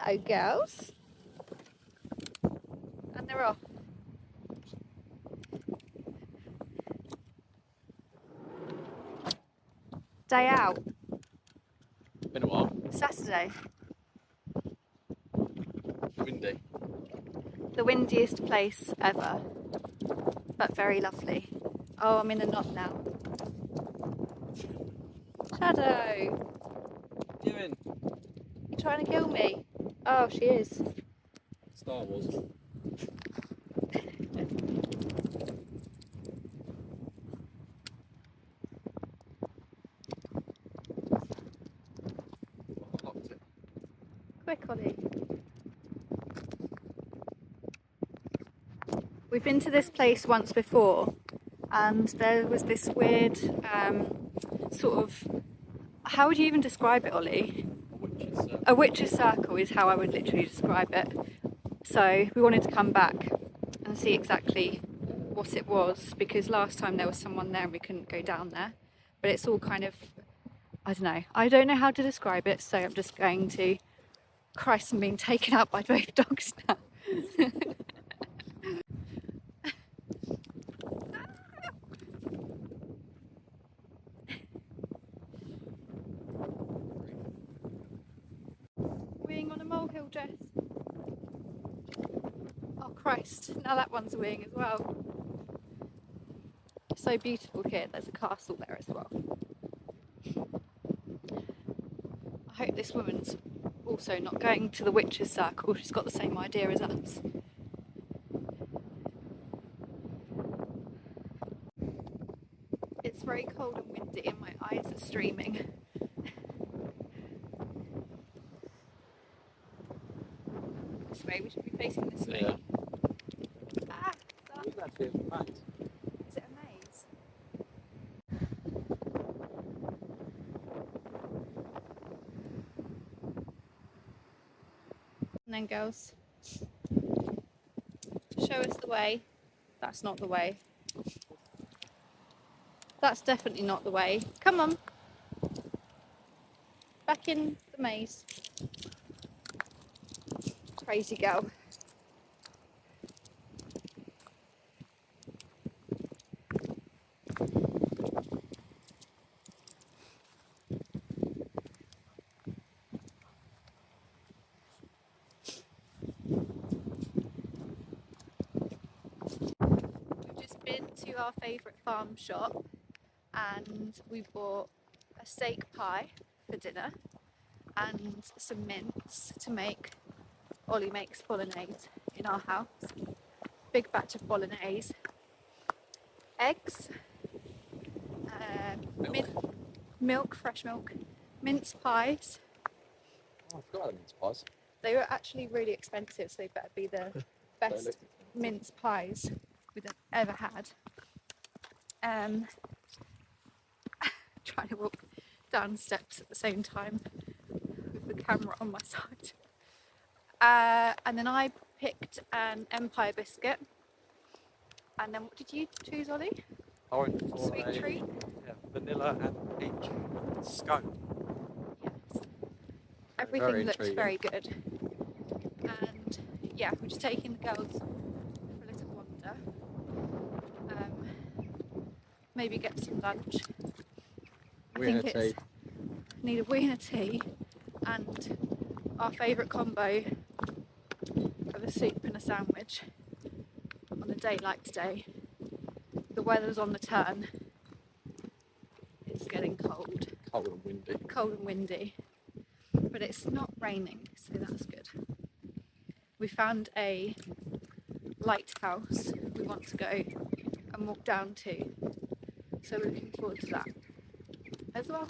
Hello, girls. And they're off. Day out. Been a while. Saturday. Windy. The windiest place ever, but very lovely. Oh, I'm in a knot now. Shadow, What are you doing? you trying to kill me? Oh, she is. Star Wars. I locked it. Quick, Ollie. We've been to this place once before, and there was this weird sort of, how would you even describe it, Ollie? A witch's circle is how I would literally describe it. So we wanted to come back and see exactly what it was, because last time there was someone there and we couldn't go down there. But it's all kind of, I don't know how to describe it, so I'm just going to, Christ, I'm being taken out by both dogs now. Weeing on a molehill, Jess. Oh Christ, now that one's weeing as well. So beautiful here, there's a castle there as well. I hope this woman's also not going to the witch's circle, she's got the same idea as us. It's very cold and windy and my eyes are streaming. This way, we should be facing this way. Yeah. Ah, Is that actually a maze? is it a maze? And then girls, show us the way. That's not the way. That's definitely not the way. Come on. Back in the maze. Crazy girl. We've just been to our favourite farm shop and we bought a steak pie for dinner and some mince to make. Ollie makes bolognese in our house. Big batch of bolognese. Eggs. Milk, fresh milk. Mince pies. Oh, I forgot about mince pies. They were actually really expensive, so they better be the best mince pies we've ever had. Trying to walk down steps at the same time with the camera on my side. And then I picked an Empire biscuit. And then what did you choose, Ollie? I went for Sweet a treat? vanilla and peach scone. Yes. Everything Very looks intriguing. very good. And yeah, we're just taking the girls for a little wander. Maybe get some lunch. Need a wee and a tea and our favourite combo of a soup and a sandwich on a day like today. The weather's on the turn. It's getting cold. Cold and windy. Cold and windy. But it's not raining, so that's good. We found a lighthouse we want to go and walk down to. So we're looking forward to that as well.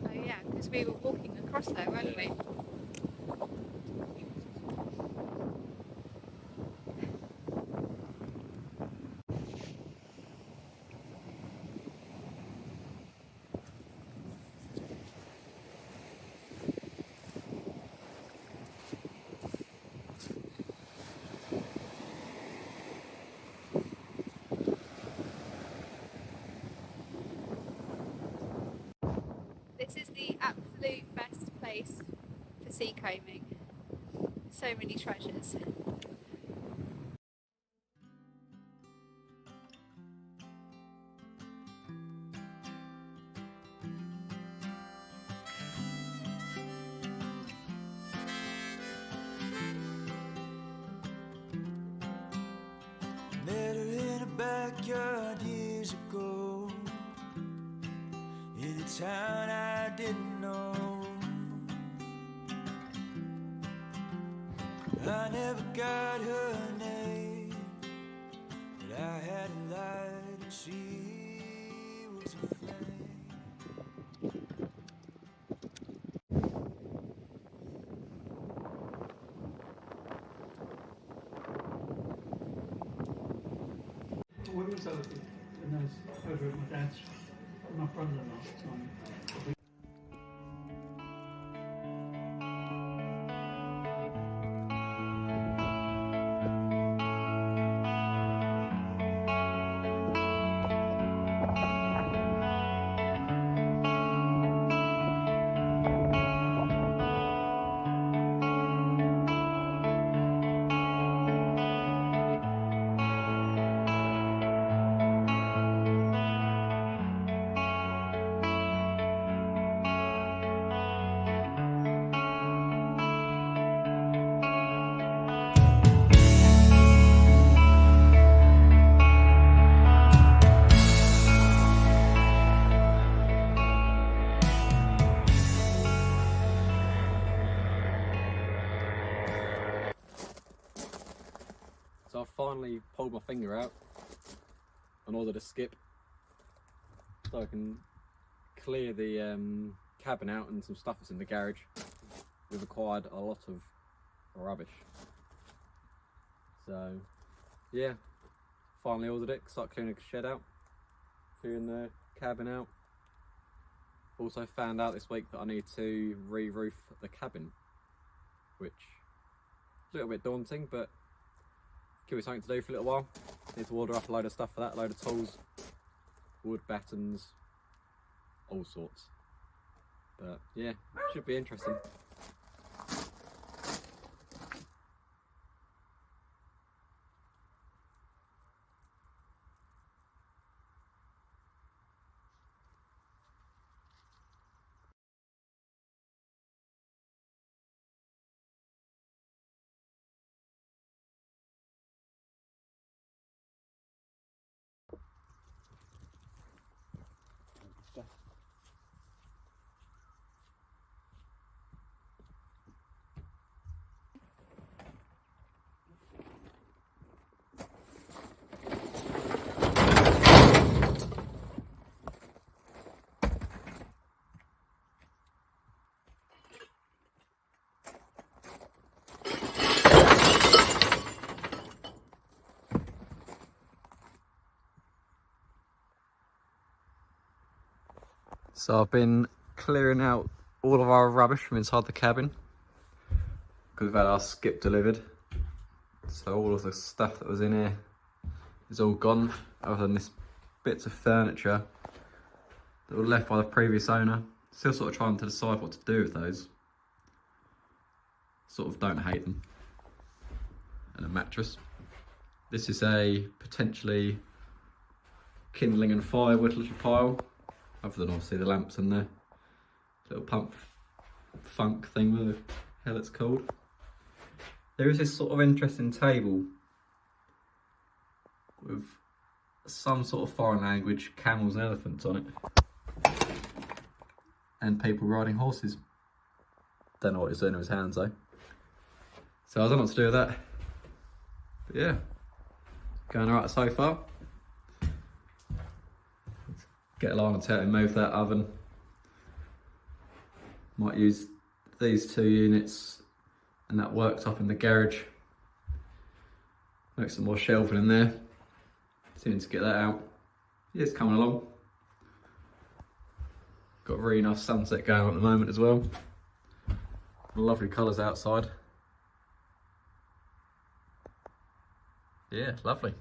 Oh yeah, because we were walking across there, weren't we? This is the absolute best place for sea combing. So many treasures. Met her in a backyard years ago, in a town I didn't know. I never got her name, but I had a light and she was a flame. We was over over at my dad's, my brother-in-law's time. So I've finally pulled my finger out and ordered a skip so I can clear the cabin out and some stuff that's in the garage. We've acquired a lot of rubbish. So yeah, finally ordered it, start clearing the shed out, clearing the cabin out. Also found out this week that I need to re-roof the cabin, which is a little bit daunting, but give me something to do for a little while. Need to order up a load of stuff for that, a load of tools, wood battens, all sorts. But yeah, should be interesting. So I've been clearing out all of our rubbish from inside the cabin because we've had our skip delivered. So all of the stuff that was in here is all gone, other than this bits of furniture that were left by the previous owner. Still sort of trying to decide what to do with those. Sort of don't hate them. And a mattress. This is a potentially kindling and firewood little pile, other than obviously the lamps and the little pump funk thing, whatever the hell it's called. There is this sort of interesting table with some sort of foreign language, camels and elephants on it. And people riding horses. Don't know what he's doing with his hands though. So I don't know what to do with that. But yeah, going alright so far. Get a line of tape and move that oven. Might use these two units and that worktop in the garage. Make some more shelving in there. Soon to get that out. Yeah, it's coming along. Got a really nice sunset going on at the moment as well. Lovely colours outside. Yeah, lovely.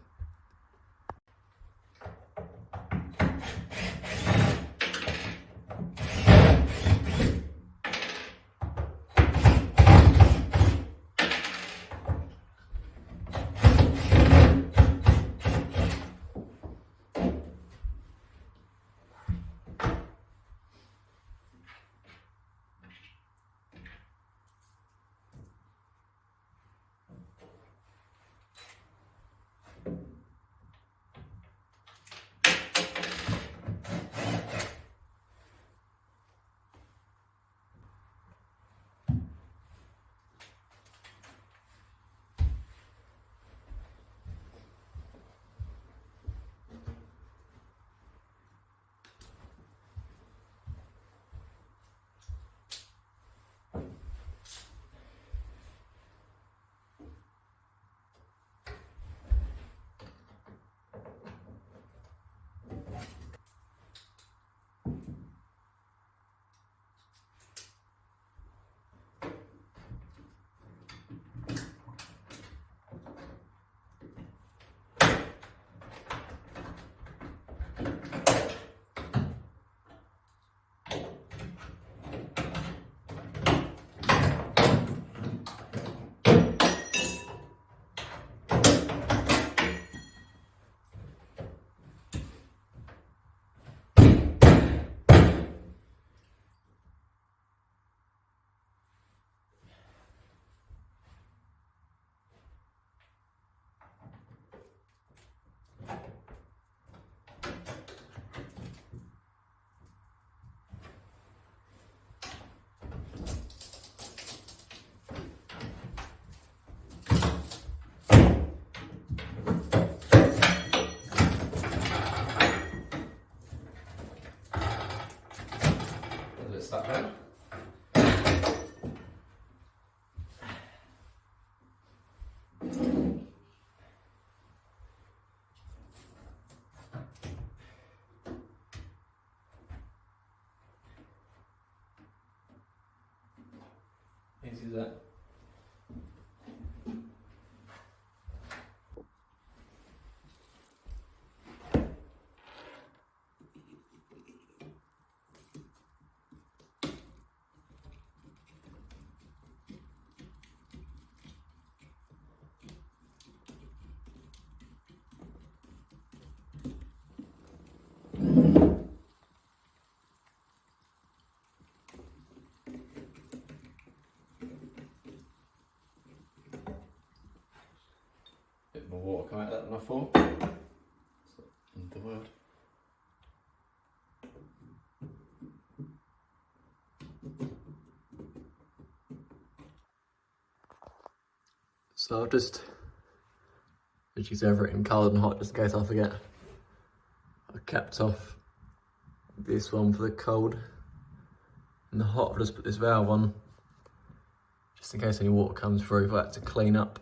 is that? Bit more water come out of that than I thought. End the world. So I've just reduced everything cold and hot just in case I forget. I capped off this one for the cold, and the hot I've just put this valve on just in case any water comes through if I had to clean up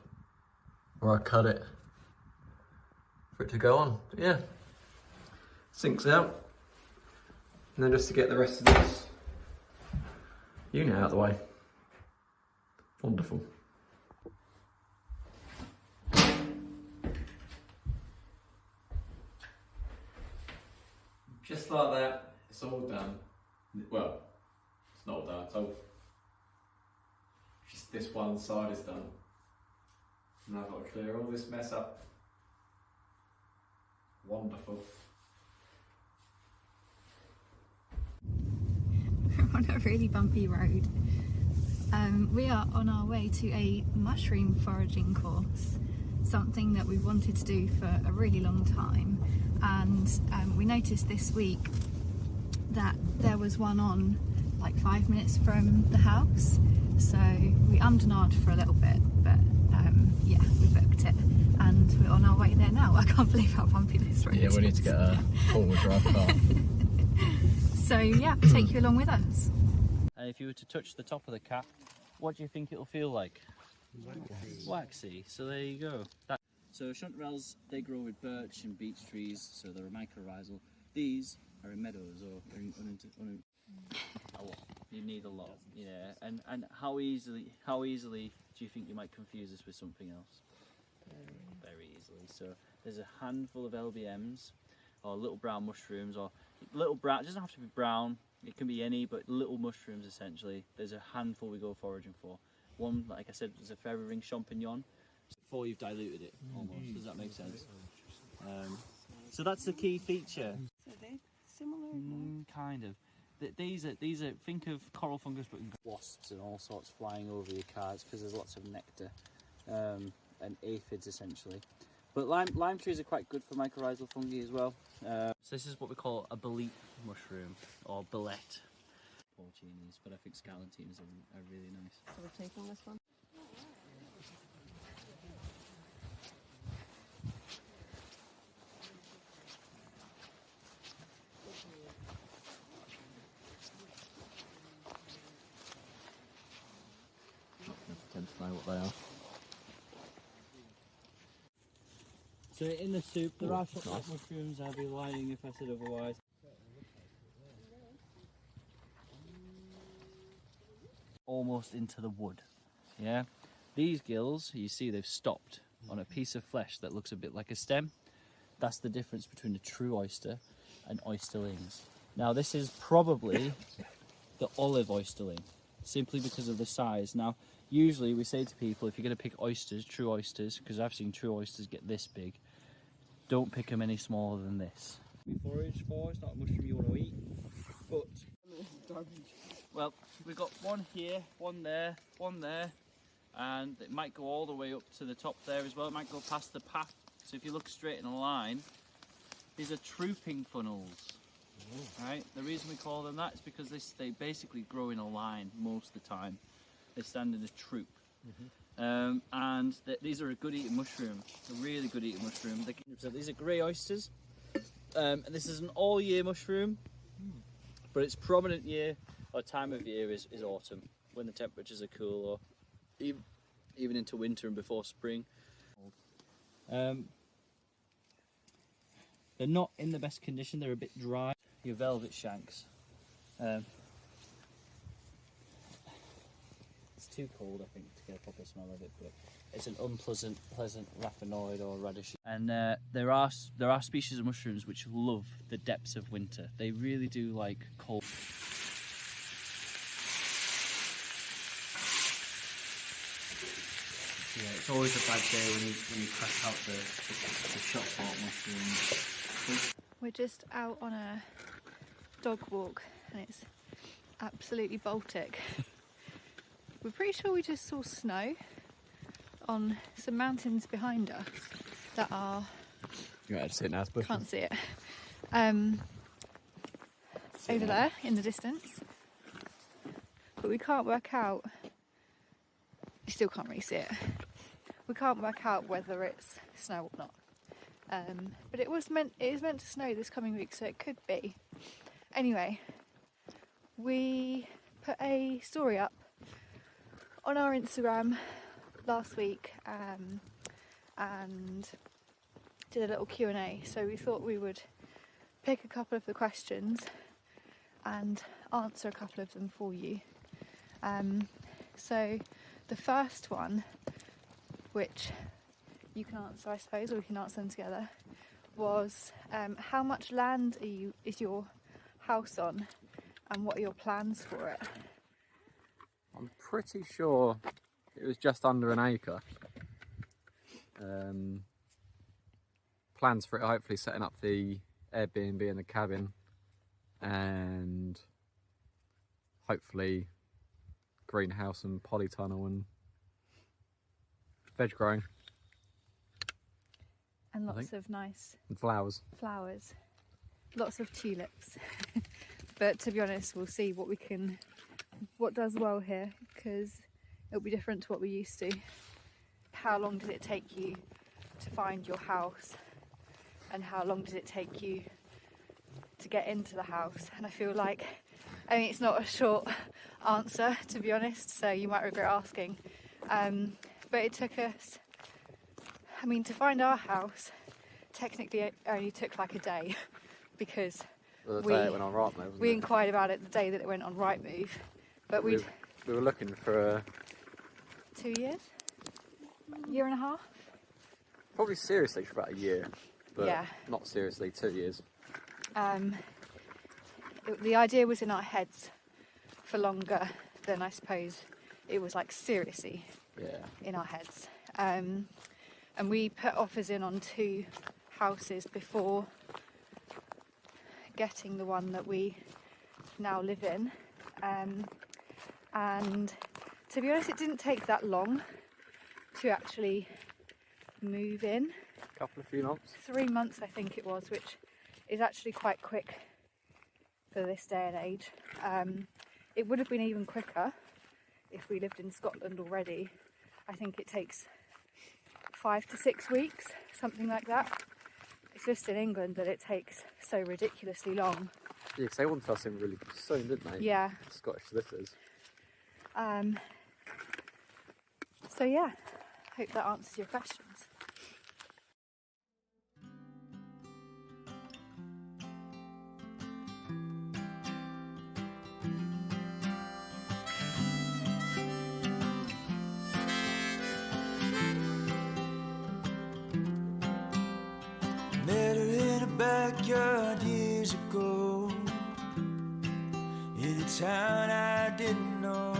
or I cut it for it to go on. But yeah, sinks out, and then just to get the rest of this unit out of the way. Wonderful. Just like that, it's all done. Well, it's not all done at all. Just this one side is done. And I've got to clear all this mess up. Wonderful. We're on a really bumpy road. We are on our way to a mushroom foraging course, something that we've wanted to do for a really long time, and we noticed this week that there was one on like 5 minutes from the house, so we ummed for a little bit, but yeah, we booked it and we're on our way there now. I can't believe how bumpy this road is. Yeah, we need to get a four-wheel drive car. So yeah, we'll take you along with us. And if you were to touch the top of the cap, what do you think it'll feel like? Waxy. So there you go. So chanterelles, they grow with birch and beech trees, so they're a mycorrhizal. These are in meadows or a lot. You need a lot, yeah. And how easily do you think you might confuse this with something else? Very easily. So there's a handful of LBMs, or little brown mushrooms, or little brown. It doesn't have to be brown. It can be any, but little mushrooms essentially. There's a handful we go foraging for. One, like I said, is a fairy ring champignon. Before you've diluted it, almost. Does that make sense? So that's the key feature. So they similar? Kind of. These are. Think of coral fungus, but wasps and all sorts flying over your cards because there's lots of nectar and aphids essentially. But lime trees are quite good for mycorrhizal fungi as well. So this is what we call a bolete mushroom or bolete. Porcinis, but I think scalentinas are really nice. So we're taking this one? Tend to know what they are. So in the soup, there are chocolate mushrooms. I'd be lying if I said otherwise. Almost into the wood, yeah. These gills, you see, they've stopped on a piece of flesh that looks a bit like a stem. That's the difference between a true oyster and oysterlings. Now, this is probably the olive oysterling, simply because of the size. Now, usually we say to people, if you're going to pick oysters, true oysters, because I've seen true oysters get this big, don't pick them any smaller than this. We forage for, it's not a mushroom you want to eat, but well, we've got one here, one there, and it might go all the way up to the top there as well. It might go past the path. So if you look straight in a line, these are trooping funnels. Right? The reason we call them that is because they basically grow in a line most of the time. They stand in a troop. And these are a good eating mushroom, a really good eating mushroom. So these are grey oysters, and this is an all year mushroom, but its prominent year or time of year is autumn, when the temperatures are cool, or even into winter and before spring. They're not in the best condition, they're a bit dry. Your velvet shanks. It's too cold, I think, to get a proper smell of it. But it's an unpleasant, pleasant rapinoid or radish. And there are species of mushrooms which love the depths of winter. They really do like cold. Yeah, it's always a bad day when you crack out the shot pot mushrooms. We're just out on a dog walk and it's absolutely Baltic. We're pretty sure we just saw snow on some mountains behind us that are... You might have to see it now, it's can't see it. Over there in the distance. But we can't work out... You still can't really see it. We can't work out whether it's snow or not. But it is meant to snow this coming week, so it could be. Anyway, we put a story up on our Instagram last week and did a little Q&A. So we thought we would pick a couple of the questions and answer a couple of them for you. So the first one, which you can answer, I suppose, or we can answer them together, was how much land is your house on, and what are your plans for it? I'm pretty sure it was just under an acre. Plans for it, hopefully setting up the Airbnb and the cabin, and hopefully greenhouse and polytunnel and veg growing. And lots of nice and flowers. Lots of tulips. But to be honest, we'll see what does well here, because it'll be different to what we're used to. How long did it take you to find your house, and how long did it take you to get into the house? And I feel like, it's not a short answer, to be honest, so you might regret asking. But it took us, to find our house, technically it only took like a day, because Well, the day it went on Rightmove, wasn't we it? inquired about it the day that it went on Rightmove. But we were looking for 2 years? Year and a half? probably seriously for about a year, but Yeah. not seriously 2 years. The idea was in our heads for longer than I suppose it was like seriously Yeah. in our heads. And we put offers in on 2 houses before getting the one that we now live in. And to be honest, it didn't take that long to actually move in. Few months. 3 months I think it was, which is actually quite quick for this day and age. It would have been even quicker if we lived in Scotland already. I think it takes 5 to 6 weeks, something like that. It's just in England that it takes so ridiculously long. Yeah, because they wanted us in really soon, didn't they? Yeah. Scottish solicitors. So yeah, hope that answers your questions. Met her in a backyard years ago, in a town I didn't know.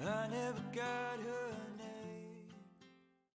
I never got her